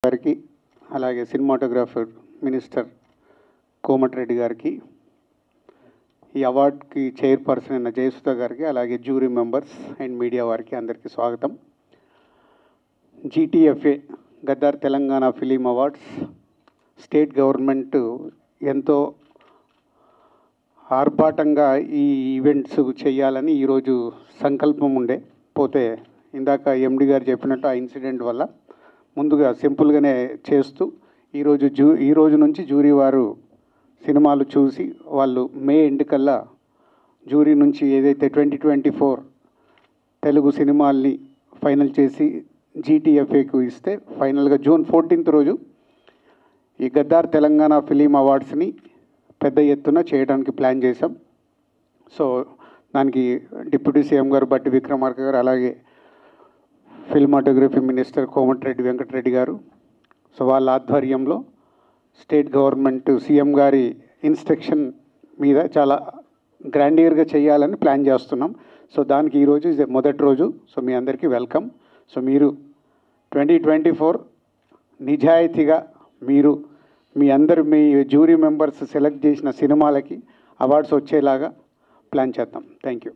గారికి, అలాగే cinematographer minister Komatireddy గారికి, ఈ అవార్డుకి చైర్పర్సన్ అయిన జయసుధ గారికి, అలాగే జ్యూరీ మెంబర్స్ అండ్ మీడియా వారికి అందరికీ స్వాగతం. GTFA Gaddar Telangana film awards state government ఎంతో ఆర్భాటంగా ఈ ఈవెంట్స్ చేయాలని ఈరోజు సంకల్పం ఉండే, పోతే ఇందాక ఎండి గారు చెప్పినట్టు ఆ ఇన్సిడెంట్ వల్ల ముందుగా సింపుల్గానే చేస్తూ ఈ రోజు నుంచి జ్యూరీ వారు సినిమాలు చూసి వాళ్ళు మే ఎండ్ కల్లా జ్యూరీ నుంచి ఏదైతే 2024 తెలుగు సినిమాల్ని ఫైనల్ చేసి GTFAకు ఇస్తే ఫైనల్గా జూన్ 14th రోజు ఈ గద్దర్ తెలంగాణ ఫిలిం అవార్డ్స్ని పెద్ద ఎత్తున చేయడానికి ప్లాన్ చేశాం. సో దానికి డిప్యూటీ సీఎం గారు బట్టి విక్రమార్క గారు, అలాగే ఫిల్మాటోగ్రఫీ మినిస్టర్ కోమటిరెడ్డి వెంకటరెడ్డి గారు, సో వాళ్ళ ఆధ్వర్యంలో స్టేట్ గవర్నమెంట్ సీఎం గారి ఇన్స్ట్రక్షన్ మీద చాలా గ్రాండియర్గా చేయాలని ప్లాన్ చేస్తున్నాం. సో దానికి ఈరోజు మొదటి రోజు. సో మీ అందరికీ వెల్కమ్. సో మీరు 2024 నిజాయితీగా మీరు మీ జ్యూరీ మెంబర్స్ సెలెక్ట్ చేసిన సినిమాలకి అవార్డ్స్ వచ్చేలాగా ప్లాన్ చేద్దాం. Thank you.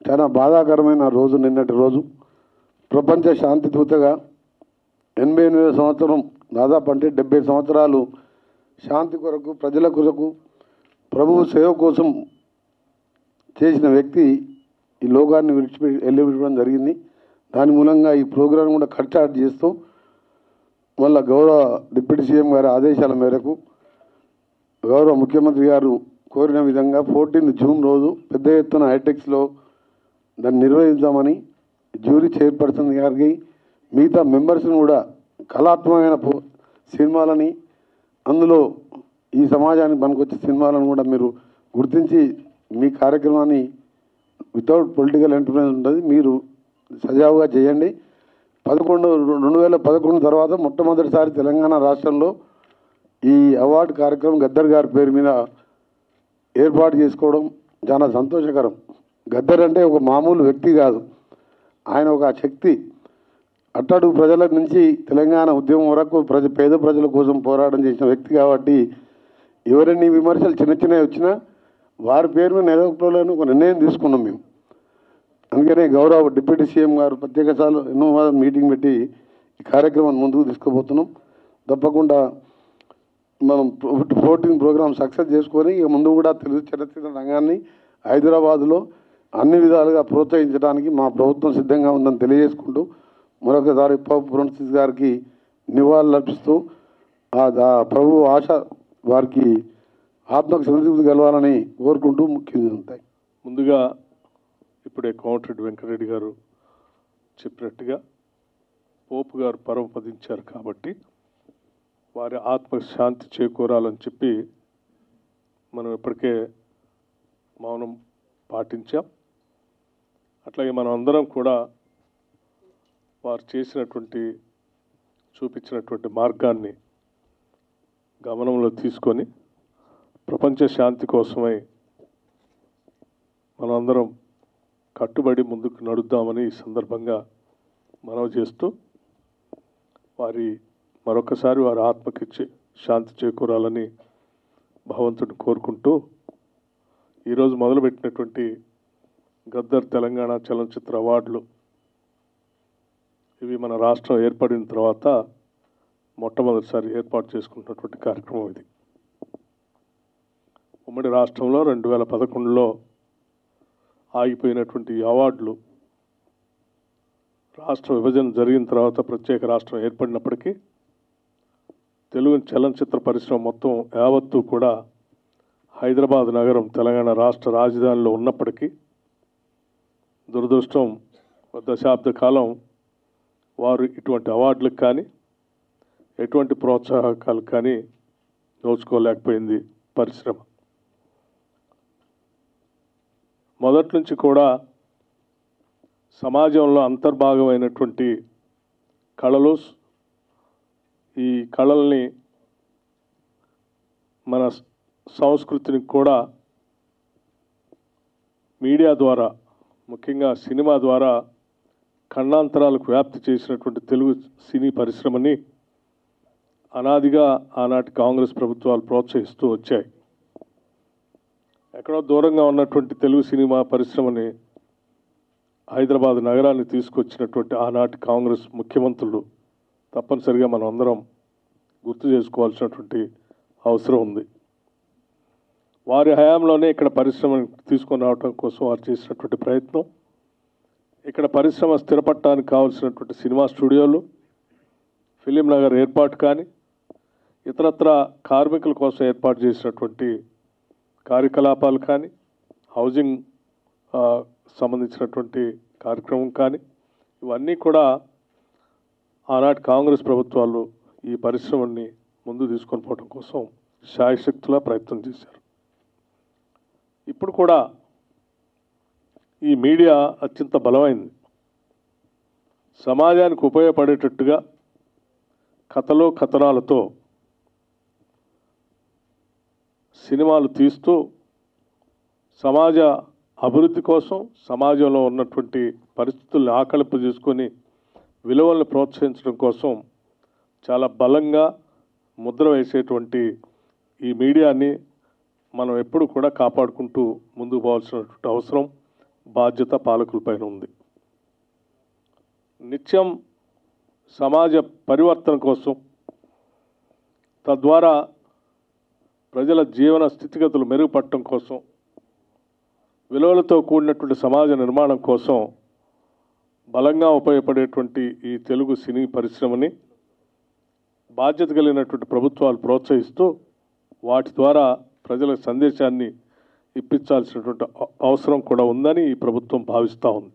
చాలా బాధాకరమైన రోజు నిన్నటి రోజు. ప్రపంచ శాంతి దూతగా 88వ సంవత్సరం, దాదాపు అంటే 70 సంవత్సరాలు శాంతి కొరకు, ప్రజల కొరకు, ప్రభువు సేవ కోసం చేసిన వ్యక్తి ఈ లోకాన్ని వెళ్ళిపెట్టడం జరిగింది. దాని మూలంగా ఈ ప్రోగ్రాం కూడా కట్చాట్ చేస్తూ మళ్ళా గౌరవ డిప్యూటీ సీఎం గారి ఆదేశాల మేరకు గౌరవ ముఖ్యమంత్రి గారు కోరిన విధంగా 14 జూన్ రోజు పెద్ద ఎత్తున హైటెక్స్లో దాన్ని నిర్వహిద్దామని జ్యూరీ చైర్పర్సన్ గారికి, మిగతా మెంబర్స్ని కూడా కళాత్మకమైన సినిమాలని, అందులో ఈ సమాజానికి పనికొచ్చే సినిమాలను కూడా మీరు గుర్తించి మీ కార్యక్రమాన్ని వితౌట్ పొలిటికల్ ఎంటర్ప్రైజ్ ఉంటుంది, మీరు సజావుగా చేయండి. 2011 తర్వాత మొట్టమొదటిసారి తెలంగాణ రాష్ట్రంలో ఈ అవార్డు కార్యక్రమం గద్దర్ గారి పేరు మీద ఏర్పాటు చేసుకోవడం చాలా సంతోషకరం. గద్దర్ అంటే ఒక మామూలు వ్యక్తి కాదు, ఆయన ఒక శక్తి. అట్టడుగు ప్రజల నుంచి తెలంగాణ ఉద్యమం వరకు పేద ప్రజల కోసం పోరాటం చేసిన వ్యక్తి కాబట్టి ఎవరైనా విమర్శలు చిన్న చిన్నవి వచ్చినా వారి పేరు మీద నిలవకపోవాలని ఒక నిర్ణయం తీసుకున్నాం మేము. అందుకనే గౌరవ డిప్యూటీ సీఎం గారు ప్రత్యేకసార్లు ఎన్నో మీటింగ్ పెట్టి ఈ కార్యక్రమాన్ని ముందుకు తీసుకుపోతున్నాం. తప్పకుండా మనం 14 ప్రోగ్రామ్ సక్సెస్ చేసుకొని ముందు కూడా తెలుగు చలనచిత్ర రంగాన్ని హైదరాబాదులో అన్ని విధాలుగా ప్రోత్సహించడానికి మా ప్రభుత్వం సిద్ధంగా ఉందని తెలియజేసుకుంటూ మరొకసారి పోప్ ఫ్రాన్సిస్ గారికి నివాళులు అర్పిస్తూ ప్రభు ఆశ వారికి ఆత్మకు సంతృప్తి కలవాలని కోరుకుంటూ ముఖ్యంగా ఉంటాయి. ముందుగా ఇప్పుడే కోమటిరెడ్డి వెంకటరెడ్డి గారు చెప్పినట్టుగా పోపు గారు పరమపదించారు కాబట్టి వారి ఆత్మకు శాంతి చేకూరాలని చెప్పి మనం ఇప్పటికే మౌనం పాటించాం. అట్లాగే మనం అందరం కూడా వారు చూపించినటువంటి మార్గాన్ని గమనంలో తీసుకొని ప్రపంచ శాంతి కోసమై మనందరం కట్టుబడి ముందుకు నడుద్దామని ఈ సందర్భంగా మనవి చేస్తూ మరొకసారి వారి ఆత్మకి శాంతి చేకూరాలని భగవంతుడిని కోరుకుంటూ ఈరోజు మొదలుపెట్టినటువంటి గద్దర్ తెలంగాణ చలనచిత్ర అవార్డులు ఇవి మన రాష్ట్రం ఏర్పడిన తర్వాత మొట్టమొదటిసారి ఏర్పాటు చేసుకున్నటువంటి కార్యక్రమం ఇది. ఉమ్మడి రాష్ట్రంలో 2011లో ఆగిపోయినటువంటి అవార్డులు రాష్ట్ర విభజన జరిగిన తర్వాత ప్రత్యేక రాష్ట్రం ఏర్పడినప్పటికీ తెలుగు చలనచిత్ర పరిశ్రమ మొత్తం యావత్తు కూడా హైదరాబాద్ నగరం తెలంగాణ రాష్ట్ర రాజధానిలో ఉన్నప్పటికీ దురదృష్టం దశాబ్ద కాలం వారు ఇటువంటి అవార్డులకు కానీ ఎటువంటి ప్రోత్సాహకాలు కానీ నోచుకోలేకపోయింది పరిశ్రమ. మొదటి నుంచి కూడా సమాజంలో అంతర్భాగమైనటువంటి కళలు, ఈ కళల్ని మన సంస్కృతిని కూడా మీడియా ద్వారా, ముఖ్యంగా సినిమా ద్వారా ఖండాంతరాలకు వ్యాప్తి చేసినటువంటి తెలుగు సినీ పరిశ్రమని అనాదిగా ఆనాటి కాంగ్రెస్ ప్రభుత్వాలు ప్రోత్సహిస్తూ వచ్చాయి. ఎక్కడో దూరంగా ఉన్నటువంటి తెలుగు సినిమా పరిశ్రమని హైదరాబాద్ నగరాన్ని తీసుకొచ్చినటువంటి ఆనాటి కాంగ్రెస్ ముఖ్యమంత్రులు తప్పనిసరిగా మనం అందరం గుర్తు చేసుకోవాల్సినటువంటి అవసరం ఉంది. వారి హయాంలోనే ఇక్కడ పరిశ్రమను తీసుకొని రావడం కోసం వారు చేసినటువంటి ప్రయత్నం, ఇక్కడ పరిశ్రమ స్థిరపడటానికి కావాల్సినటువంటి సినిమా స్టూడియోలు, ఫిలిం నగర్ ఏర్పాటు కానీ, ఇతరత్ర కార్మికుల కోసం ఏర్పాటు చేసినటువంటి కార్యకలాపాలు కానీ, హౌసింగ్ సంబంధించినటువంటి కార్యక్రమం కానీ, ఇవన్నీ కూడా ఆనాటి కాంగ్రెస్ ప్రభుత్వాలు ఈ పరిశ్రమని ముందు తీసుకొని పోవడం కోసం శాయశక్తులా ప్రయత్నం చేశారు. ఇప్పుడు కూడా ఈ మీడియా అత్యంత బలమైంది. సమాజానికి ఉపయోగపడేటట్టుగా కథలు కథనాలతో సినిమాలు తీస్తూ సమాజ అభివృద్ధి కోసం, సమాజంలో ఉన్నటువంటి పరిస్థితుల్ని ఆకలింపు చేసుకొని విలువలను ప్రోత్సహించడం కోసం చాలా బలంగా ముద్ర వేసేటువంటి ఈ మీడియాని మనం ఎప్పుడు కూడా కాపాడుకుంటూ ముందుకు పోవాల్సినటువంటి అవసరం, బాధ్యత పాలకులపైన ఉంది. నిత్యం సమాజ పరివర్తన కోసం, తద్వారా ప్రజల జీవన స్థితిగతులు మెరుగుపడటం కోసం, విలువలతో కూడినటువంటి సమాజ నిర్మాణం కోసం బలంగా ఉపయోగపడేటువంటి ఈ తెలుగు సినీ పరిశ్రమని బాధ్యత కలిగినటువంటి ప్రభుత్వాలు ప్రోత్సహిస్తూ వాటి ద్వారా ప్రజల సందేశాన్ని ఇప్పించాల్సినటువంటి అవసరం కూడా ఉందని ఈ ప్రభుత్వం భావిస్తూ ఉంది.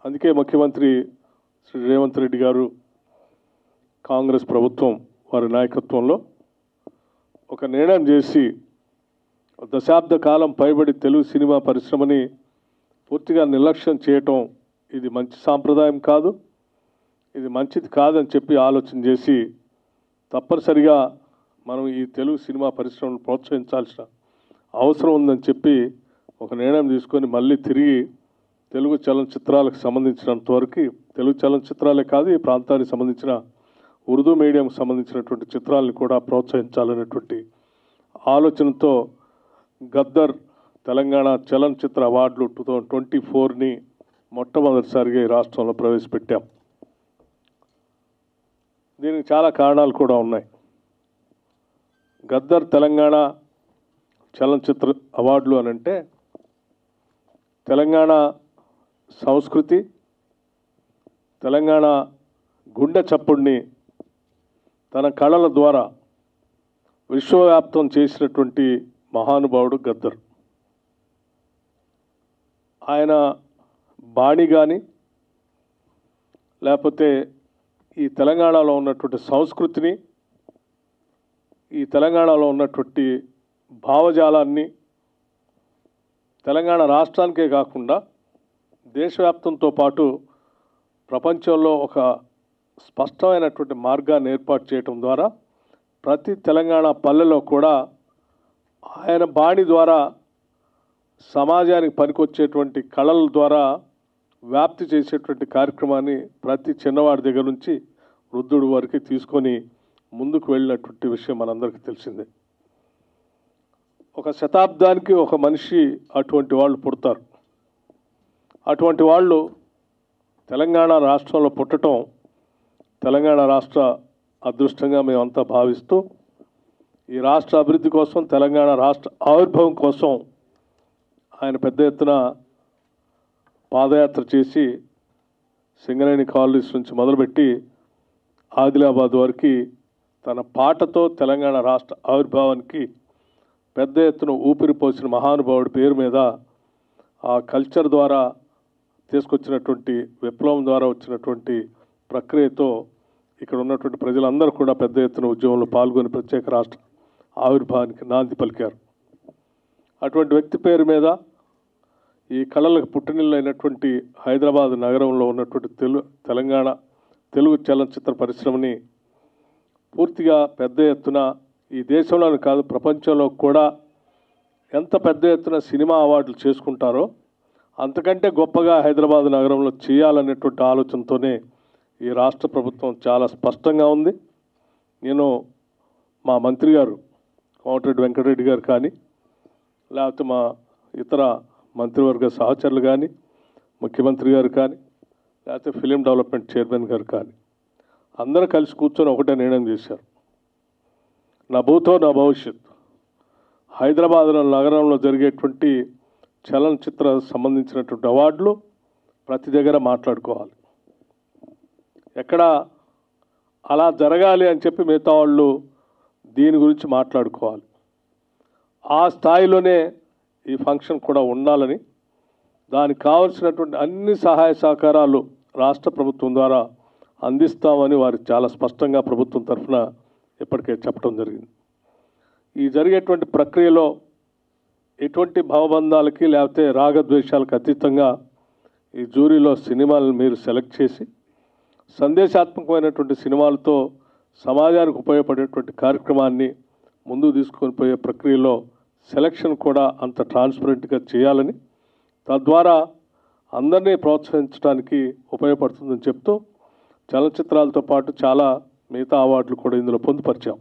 అందుకే ముఖ్యమంత్రి శ్రీ రేవంత్ రెడ్డి గారు, కాంగ్రెస్ ప్రభుత్వం వారి నాయకత్వంలో ఒక నిర్ణయం చేసి దశాబ్ద కాలం పైబడి తెలుగు సినిమా పరిశ్రమని పూర్తిగా నిర్లక్ష్యం చేయటం ఇది మంచి సాంప్రదాయం కాదు, ఇది మంచిది కాదని చెప్పి ఆలోచన చేసి తప్పనిసరిగా మనం ఈ తెలుగు సినిమా పరిశ్రమను ప్రోత్సహించాల్సిన అవసరం ఉందని చెప్పి ఒక నిర్ణయం తీసుకొని మళ్ళీ తిరిగి తెలుగు చలనచిత్రాలకు సంబంధించినంత వరకు, తెలుగు చలనచిత్రాలే కాదు ఈ ప్రాంతానికి సంబంధించిన ఉర్దూ మీడియంకి సంబంధించినటువంటి చిత్రాలను కూడా ప్రోత్సహించాలనేటువంటి ఆలోచనతో గద్దర్ తెలంగాణ చలనచిత్ర అవార్డులు 2024ని మొట్టమొదటిసారిగా ఈ రాష్ట్రంలో ప్రవేశపెట్టాం. దీనికి చాలా కారణాలు కూడా ఉన్నాయి. గద్దర్ తెలంగాణ చలనచిత్ర అవార్డులు అనంటే తెలంగాణ సంస్కృతి, తెలంగాణ గుండె చప్పుడిని తన కళల ద్వారా విశ్వవ్యాప్తం చేసినటువంటి మహానుభావుడు గద్దర్. ఆయన బాణి కానీ, లేకపోతే ఈ తెలంగాణలో ఉన్నటువంటి సంస్కృతిని, ఈ తెలంగాణలో ఉన్నటువంటి భావజాలాన్ని తెలంగాణ రాష్ట్రానికే కాకుండా దేశవ్యాప్తంతో పాటు ప్రపంచంలో ఒక స్పష్టమైనటువంటి మార్గాన్ని ఏర్పాటు చేయటం ద్వారా ప్రతి తెలంగాణ పల్లెలో కూడా ఆయన బాణి ద్వారా సమాజానికి పనికొచ్చేటువంటి కళల ద్వారా వ్యాప్తి చేసేటువంటి కార్యక్రమాన్ని ప్రతి చిన్నవాడి దగ్గర నుంచి వృద్ధుడి వరకు తీసుకొని ముందుకు వెళ్ళినటువంటి విషయం మనందరికీ తెలిసిందే. ఒక శతాబ్దానికి ఒక మనిషి అటువంటి వాళ్ళు పుడతారు. అటువంటి వాళ్ళు తెలంగాణ రాష్ట్రంలో పుట్టడం తెలంగాణ రాష్ట్ర అదృష్టంగా మేమంతా భావిస్తూ ఈ రాష్ట్ర అభివృద్ధి కోసం, తెలంగాణ రాష్ట్ర ఆవిర్భావం కోసం ఆయన పెద్ద ఎత్తున పాదయాత్ర చేసి సింగరేణి కాలనీస్ నుంచి మొదలుపెట్టి ఆదిలాబాద్ వరకు తన పాటతో తెలంగాణ రాష్ట్ర ఆవిర్భావానికి పెద్ద ఎత్తున ఊపిరిపోసిన మహానుభావుడి పేరు మీద ఆ కల్చర్ ద్వారా తీసుకొచ్చినటువంటి విప్లవం ద్వారా వచ్చినటువంటి ప్రక్రియతో ఇక్కడ ఉన్నటువంటి ప్రజలందరూ కూడా పెద్ద ఎత్తున ఉద్యమంలో పాల్గొని ప్రత్యేక రాష్ట్ర ఆవిర్భావానికి నాంది పలికారు. అటువంటి వ్యక్తి పేరు మీద ఈ కళలకు పుట్టినిల్లైనటువంటి హైదరాబాద్ నగరంలో ఉన్నటువంటి తెలంగాణ తెలుగు చలనచిత్ర పరిశ్రమని పూర్తిగా పెద్ద ఎత్తున ఈ దేశంలోనే కాదు ప్రపంచంలో కూడా ఎంత పెద్ద ఎత్తున సినిమా అవార్డులు చేసుకుంటారో అంతకంటే గొప్పగా హైదరాబాద్ నగరంలో చేయాలనేటువంటి ఆలోచనతోనే ఈ రాష్ట్ర ప్రభుత్వం చాలా స్పష్టంగా ఉంది. నేను మా మంత్రి గారు కోమటిరెడ్డి వెంకటరెడ్డి గారు కానీ, లేకపోతే మా ఇతర మంత్రివర్గ సహచరులు కానీ, ముఖ్యమంత్రి గారు కానీ, లేకపోతే ఫిలిం డెవలప్మెంట్ చైర్మన్ గారు కానీ అందరూ కలిసి కూర్చొని ఒకటే నిర్ణయం చేశారు. నా భూతో నా భవిష్యత్, హైదరాబాద్ నగరంలో జరిగేటువంటి చలనచిత్ర సంబంధించినటువంటి అవార్డులు ప్రతి దగ్గర మాట్లాడుకోవాలి. ఎక్కడ అలా జరగాలి అని చెప్పి మిగతా వాళ్ళు దీని గురించి మాట్లాడుకోవాలి. ఆ స్థాయిలోనే ఈ ఫంక్షన్ కూడా ఉండాలని, దానికి కావలసినటువంటి అన్ని సహాయ సహకారాలు రాష్ట్ర ప్రభుత్వం ద్వారా అందిస్తామని వారు చాలా స్పష్టంగా ప్రభుత్వం తరఫున ఇప్పటికే చెప్పడం జరిగింది. ఈ జరిగేటువంటి ప్రక్రియలో ఎటువంటి భావబంధాలకి లేకపోతే రాగద్వేషాలకు అతీతంగా ఈ జ్యూరీలో సినిమాలను మీరు సెలెక్ట్ చేసి సందేశాత్మకమైనటువంటి సినిమాలతో సమాజానికి ఉపయోగపడేటువంటి కార్యక్రమాన్ని ముందుకు తీసుకొని పోయే ప్రక్రియలో సెలక్షన్ కూడా అంత ట్రాన్స్పరెంట్గా చేయాలని, తద్వారా అందరినీ ప్రోత్సహించడానికి ఉపయోగపడుతుందని చెప్తూ చలనచిత్రాలతో పాటు చాలా మిగతా అవార్డులు కూడా ఇందులో పొందుపరిచాం.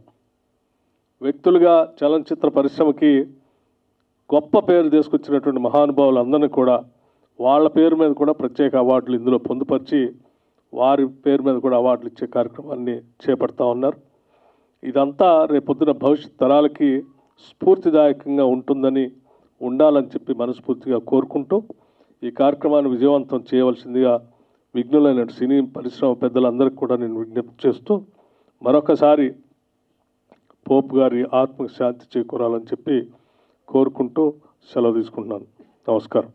వ్యక్తులుగా చలనచిత్ర పరిశ్రమకి గొప్ప పేరు తీసుకొచ్చినటువంటి మహానుభావులు అందరినీ కూడా వాళ్ళ పేరు మీద కూడా ప్రత్యేక అవార్డులు ఇందులో పొందుపరిచి వారి పేరు మీద కూడా అవార్డులు ఇచ్చే కార్యక్రమాన్ని చేపడతా ఉన్నారు. ఇదంతా రేపొద్దున భవిష్యత్ తరాలకి స్ఫూర్తిదాయకంగా ఉండాలని చెప్పి మనస్ఫూర్తిగా కోరుకుంటూ ఈ కార్యక్రమాన్ని విజయవంతం చేయవలసిందిగా విఘ్నులైన సినీ పరిశ్రమ పెద్దలందరికీ కూడా నేను విజ్ఞప్తి చేస్తూ మరొకసారి పోప్ గారి ఆత్మకు శాంతి చేకూరాలని చెప్పి కోరుకుంటూ సెలవు తీసుకుంటున్నాను. నమస్కారం.